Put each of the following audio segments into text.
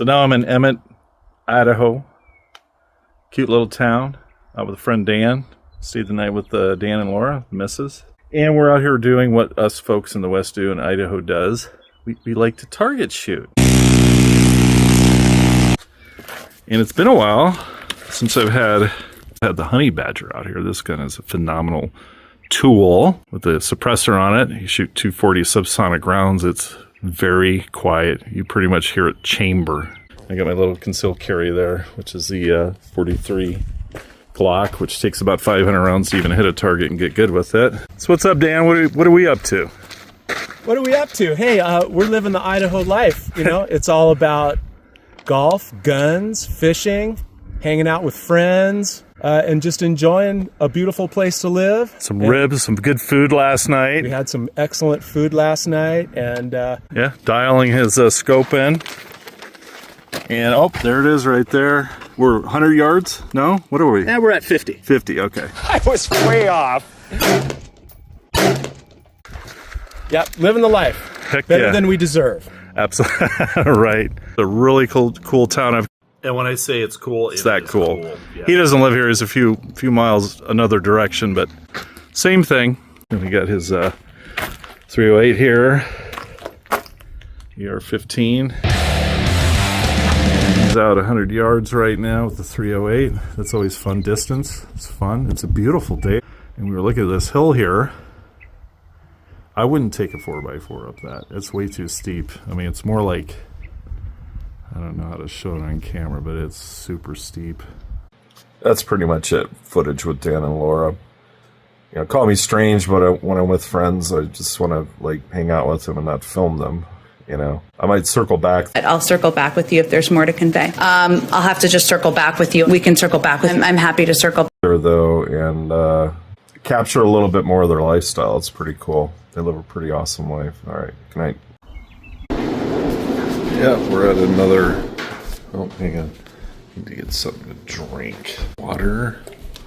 So now I'm in Emmett, Idaho. Cute little town. Out with a friend Dan. Stayed the night with Dan and Laura, the missus. And we're out here doing what us folks in the West do and Idaho does. We like to target shoot. And it's been a while since I've had the honey badger out here. This gun is a phenomenal tool with a suppressor on it. You shoot 240 subsonic rounds. It's very quiet. You pretty much hear it chamber. I got my little concealed carry there, which is the 43 Glock, which takes about 500 rounds to even hit a target and get good with it. So what's up, Dan? What are we up to? What are we up to? Hey, we're living the Idaho life. You know, it's all about golf, guns, fishing, hanging out with friends, and just enjoying a beautiful place to live. Some ribs, some good food last night. We had some excellent food last night, and yeah, dialing his scope in. And oh, there it is right there. We're 100 yards? No? What are we? Yeah, we're at 50. 50, okay. I was way off. Yep, living the life. Heck Better yeah. than we deserve. Absolutely. Right. It's a really cool town. And when I say it's cool, It's that cool. Yeah. He doesn't live here. He's a few miles another direction, but same thing. And we got his 308 here. ER-15. He's out 100 yards right now with the 308. That's always fun distance. It's fun. It's a beautiful day. And we were looking at this hill here. I wouldn't take a 4x4 up that. It's way too steep. I mean, it's more like, I don't know how to show it on camera, but it's super steep. That's pretty much it. Footage with Dan and Laura. You know, call me strange, but when I'm with friends, I just want to like hang out with them and not film them. You know, I might circle back. I'll circle back with you if there's more to convey. I'll have to just circle back with you. We can circle back with. I'm happy to circle. Though, and capture a little bit more of their lifestyle. It's pretty cool. They live a pretty awesome life. All right, good night. Yeah, we're at another. Oh, hang on. Need to get something to drink. Water.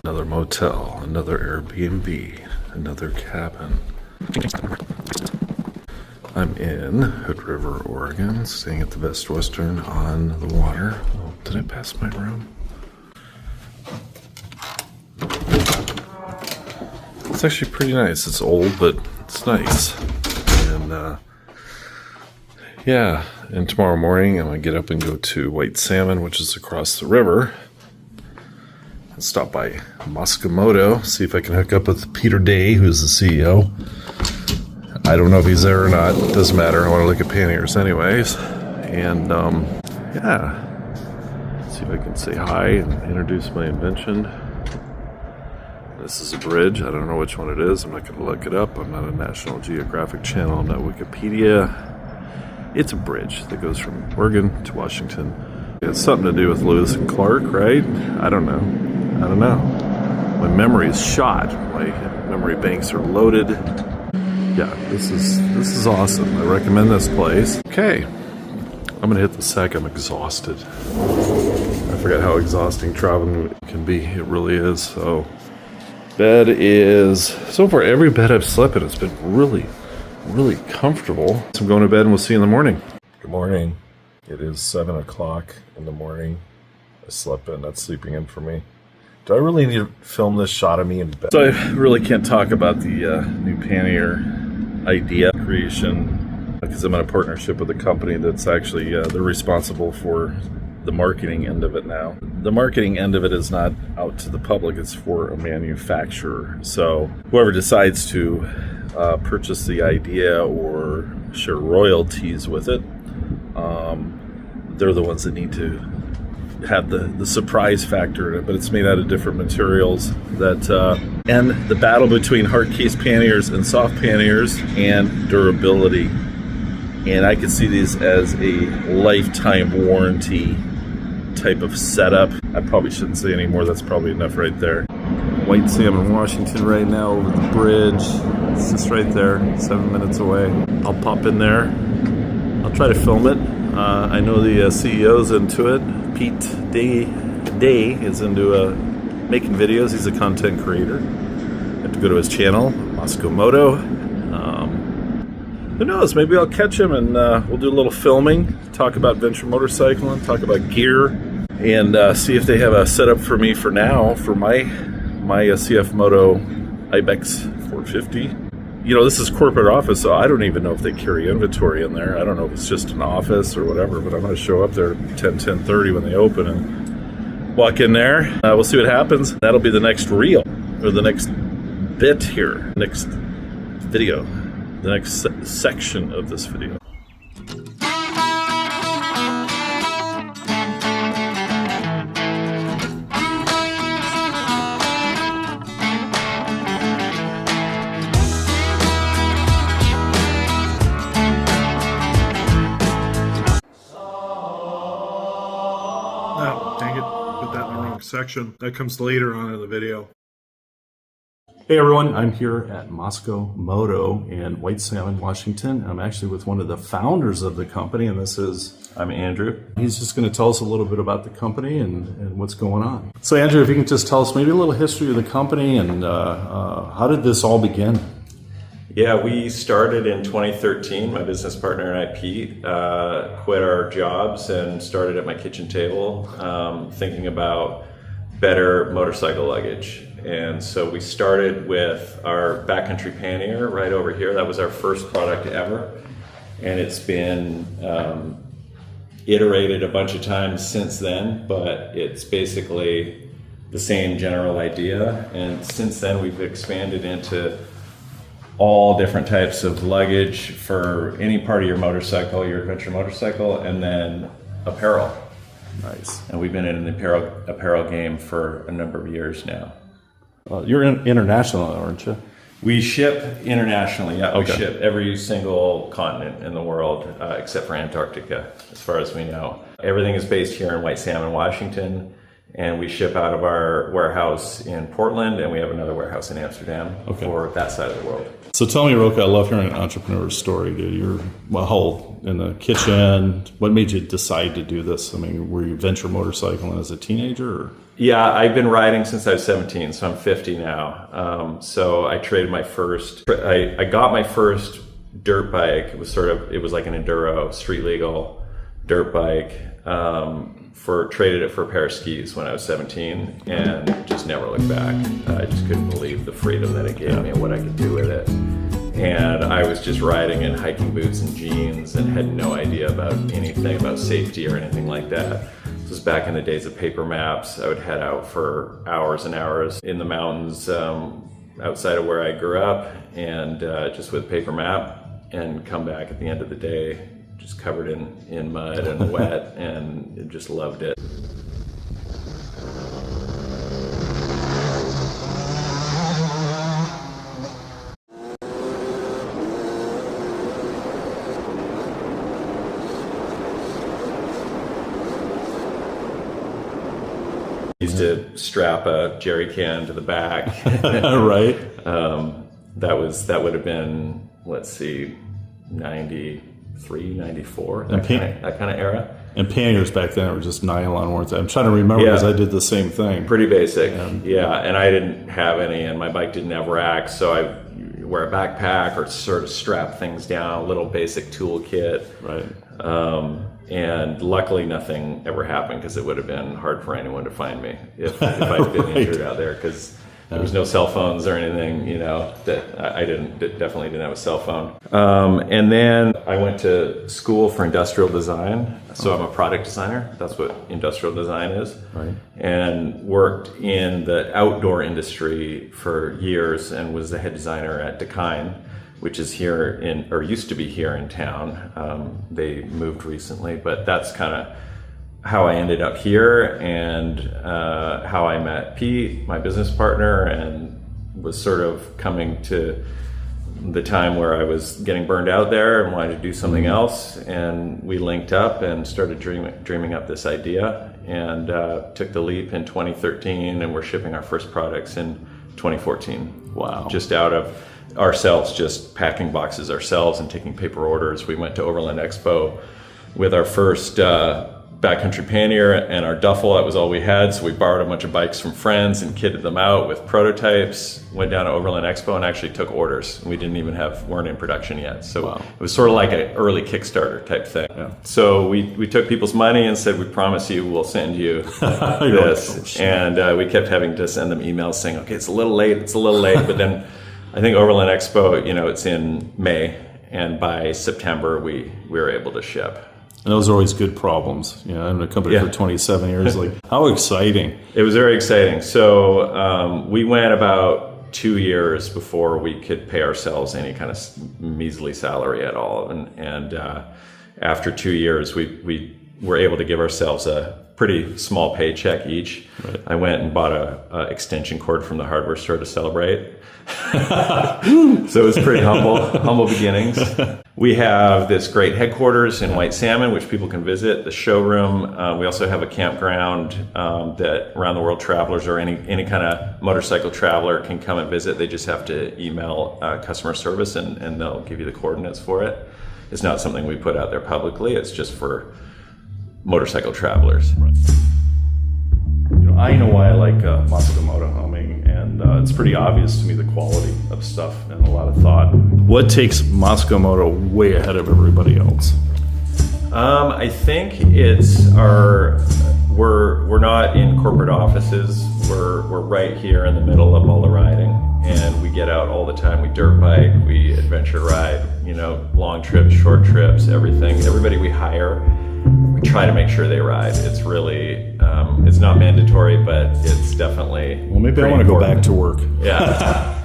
Another motel. Another Airbnb. Another cabin. I'm in Hood River, Oregon, staying at the Best Western on the water. Oh, did I pass my room? It's actually pretty nice. It's old, but it's nice. And yeah, and tomorrow morning I'm gonna get up and go to White Salmon, which is across the river. And stop by Muscomoto, see if I can hook up with Peter Day, who's the CEO. I don't know if he's there or not. It doesn't matter. I want to look at panniers anyways. And yeah, see if I can say hi and introduce my invention. This is a bridge. I don't know which one it is. I'm not going to look it up. I'm not a National Geographic channel. I'm not Wikipedia. It's a bridge that goes from Oregon to Washington. It's something to do with Lewis and Clark, right? I don't know. My memory is shot. My memory banks are loaded. Yeah, this is awesome. I recommend this place. Okay, I'm gonna hit the sack. I'm exhausted. I forgot how exhausting traveling can be. It really is. So, bed is, so far every bed I've slept in, it's been really, really comfortable. So I'm going to bed and we'll see you in the morning. Good morning. It is 7 o'clock in the morning. I slept in. That's sleeping in for me. Do I really need to film this shot of me in bed? So I really can't talk about the new pannier idea creation because I'm in a partnership with a company that's actually, they're responsible for the marketing end of it now. The marketing end of it is not out to the public, it's for a manufacturer. So whoever decides to purchase the idea or share royalties with it, they're the ones that need to have the surprise factor in it, but it's made out of different materials that and the battle between hard case panniers and soft panniers and durability. And I could see these as a lifetime warranty type of setup. I probably shouldn't say any more. That's probably enough right there. White Salmon, Washington right now over the bridge. It's just right there, 7 minutes away. I'll pop in there. I'll try to film it. I know the CEO's into it. Pete Day is into making videos. He's a content creator. I have to go to his channel, Muscomoto. who knows? Maybe I'll catch him and we'll do a little filming, talk about venture motorcycling, talk about gear, and see if they have a setup for me for now for my CF Moto Ibex 450. You know, this is corporate office, so I don't even know if they carry inventory in there. I don't know if it's just an office or whatever, but I'm going to show up there 10:30 when they open and walk in there. We'll see what happens. That'll be the next reel, or the next bit here, next video, the next section of this video. Oh, dang it. Put that in the wrong section. That comes later on in the video. Hey everyone, I'm here at Moscow Moto in White Salmon, Washington. I'm actually with one of the founders of the company, and I'm Andrew. He's just going to tell us a little bit about the company and what's going on. So Andrew, if you can just tell us maybe a little history of the company and how did this all begin? Yeah, we started in 2013. My business partner and I, Pete, quit our jobs and started at my kitchen table thinking about better motorcycle luggage. And so we started with our backcountry pannier right over here. That was our first product ever. And it's been iterated a bunch of times since then, but it's basically the same general idea. And since then we've expanded into all different types of luggage for any part of your motorcycle, your adventure motorcycle, and then apparel. Nice. And we've been in the apparel game for a number of years now. You're international, aren't you? We ship internationally, yeah. Okay. We ship every single continent in the world except for Antarctica, as far as we know. Everything is based here in White Salmon, Washington, and we ship out of our warehouse in Portland, and we have another warehouse in Amsterdam for that side of the world. So tell me, Roka, I love hearing an entrepreneur's story, dude. You're, well, how old? In the kitchen? What made you decide to do this? I mean, were you venture motorcycling as a teenager? Or? Yeah, I've been riding since I was 17, so I'm 50 now. So I traded my first, I got my first dirt bike. It was like an enduro, street legal dirt bike. Traded it for a pair of skis when I was 17 and just never looked back. I just couldn't believe the freedom that it gave me and what I could do with it. And I was just riding in hiking boots and jeans and had no idea about anything about safety or anything like that. This was back in the days of paper maps. I would head out for hours and hours in the mountains outside of where I grew up, and just with paper map, and come back at the end of the day just covered in mud and wet, and just loved it. Used to strap a jerry can to the back. Right. That would have been, let's see, 93, 94, that kind of era. And panniers back then were just nylon, weren't they? I'm trying to remember because I did the same thing. Pretty basic, yeah. And I didn't have any, and my bike didn't have racks, so I wear a backpack or sort of strap things down, a little basic toolkit. Right. And luckily nothing ever happened, because it would have been hard for anyone to find me if I'd been injured out there, because there was no cell phones or anything, that I definitely didn't have a cell phone. And then I went to school for industrial design. So I'm a product designer. That's what industrial design is. Right. And worked in the outdoor industry for years and was the head designer at Dakine, which is used to be here in town. They moved recently, but that's kind of how I ended up here, and how I met Pete, my business partner, and was sort of coming to the time where I was getting burned out there and wanted to do something else. And we linked up and started dreaming up this idea, and took the leap in 2013, and we're shipping our first products in 2014. Wow. Just out of ourselves, just packing boxes ourselves and taking paper orders. We went to Overland Expo with our first backcountry pannier and our duffel. That was all we had. So we borrowed a bunch of bikes from friends and kitted them out with prototypes, went down to Overland Expo and actually took orders. We weren't in production yet. So It was sort of like an early Kickstarter type thing. Yeah. So we took people's money and said, we promise you we'll send you this. And we kept having to send them emails saying, okay, it's a little late. But then I think Overland Expo, it's in May. And by September, we were able to ship. And those are always good problems. I've been a company for 27 years. Like, how exciting. It was very exciting. So we went about 2 years before we could pay ourselves any kind of measly salary at all. And after 2 years, we were able to give ourselves a pretty small paycheck each. Right. I went and bought a extension cord from the hardware store to celebrate. So it was pretty humble beginnings. We have this great headquarters in White Salmon, which people can visit, the showroom. We also have a campground that around the world travelers or any kind of motorcycle traveler can come and visit. They just have to email customer service and they'll give you the coordinates for it. It's not something we put out there publicly. It's just for motorcycle travelers. Right. I know why I like Masakamoto homing, and it's pretty obvious to me the quality of stuff and a lot of thought. What takes Masakamoto way ahead of everybody else? I think it's we're not in corporate offices. We're right here in the middle of all the riding, and we get out all the time. We dirt bike, we adventure ride, long trips, short trips, everything. Everybody we hire, we try to make sure they ride. It's really, it's not mandatory, but it's definitely. Well, maybe I want to go back to work. Yeah.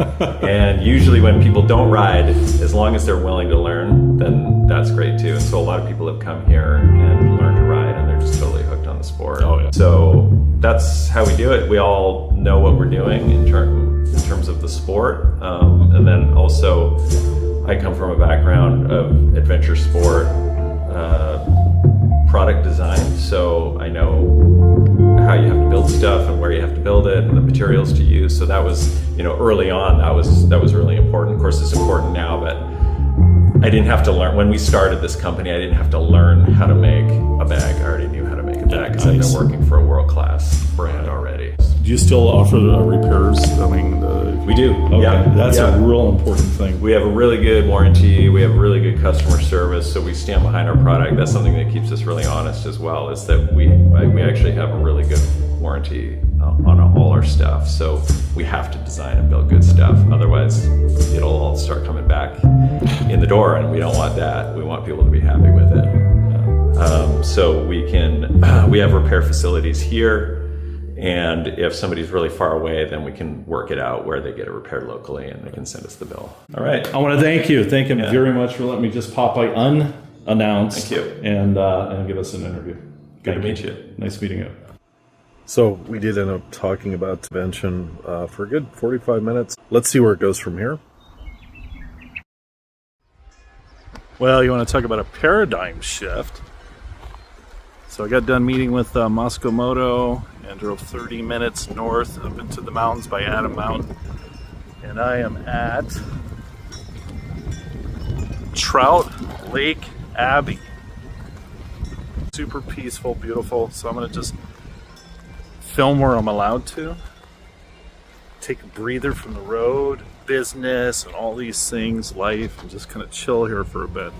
And usually when people don't ride, as long as they're willing to learn, then that's great too. And so a lot of people have come here and learned to ride, and they're just totally hooked on the sport. Oh, yeah. So that's how we do it. We all know what we're doing in terms of the sport. And then also, I come from a background of adventure sport, product design, so I know how you have to build stuff and where you have to build it and the materials to use. So that was, early on, that was really important. Of course, it's important now, but I didn't have to learn. When we started this company, I didn't have to learn how to make a bag. I already knew how to make a bag because I've been working for a world-class brand already. Do you still offer the repairs? We do. Okay. Yeah. That's a real important thing. We have a really good warranty. We have really good customer service. So we stand behind our product. That's something that keeps us really honest as well, is that we actually have a really good warranty on all our stuff. So we have to design and build good stuff. Otherwise, it'll all start coming back in the door, and we don't want that. We want people to be happy with it. So we have repair facilities here. And if somebody's really far away, then we can work it out where they get it repaired locally and they can send us the bill. All right. I want to thank you. Thank him very much for letting me just pop by unannounced. Thank you. And give us an interview. Good to meet you. Nice meeting you. So we did end up talking about invention for a good 45 minutes. Let's see where it goes from here. Well, you want to talk about a paradigm shift. So I got done meeting with Masakamoto and drove 30 minutes north up into the mountains by Adam Mountain. And I am at Trout Lake Abbey. Super peaceful, beautiful. So I'm going to just film where I'm allowed to. Take a breather from the road, business, and all these things, life, and just kind of chill here for a bit.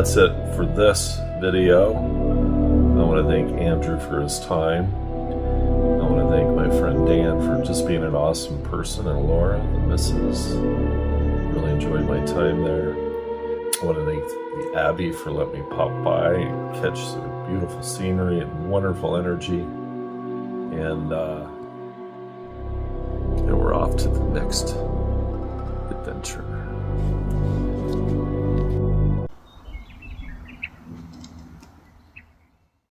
that's it for this video. I want to thank Andrew for his time. I want to thank my friend Dan for just being an awesome person, and Laura, the missus. Really enjoyed my time there. I want to thank the Abbey for letting me pop by and catch some beautiful scenery and wonderful energy. And we're off to the next adventure.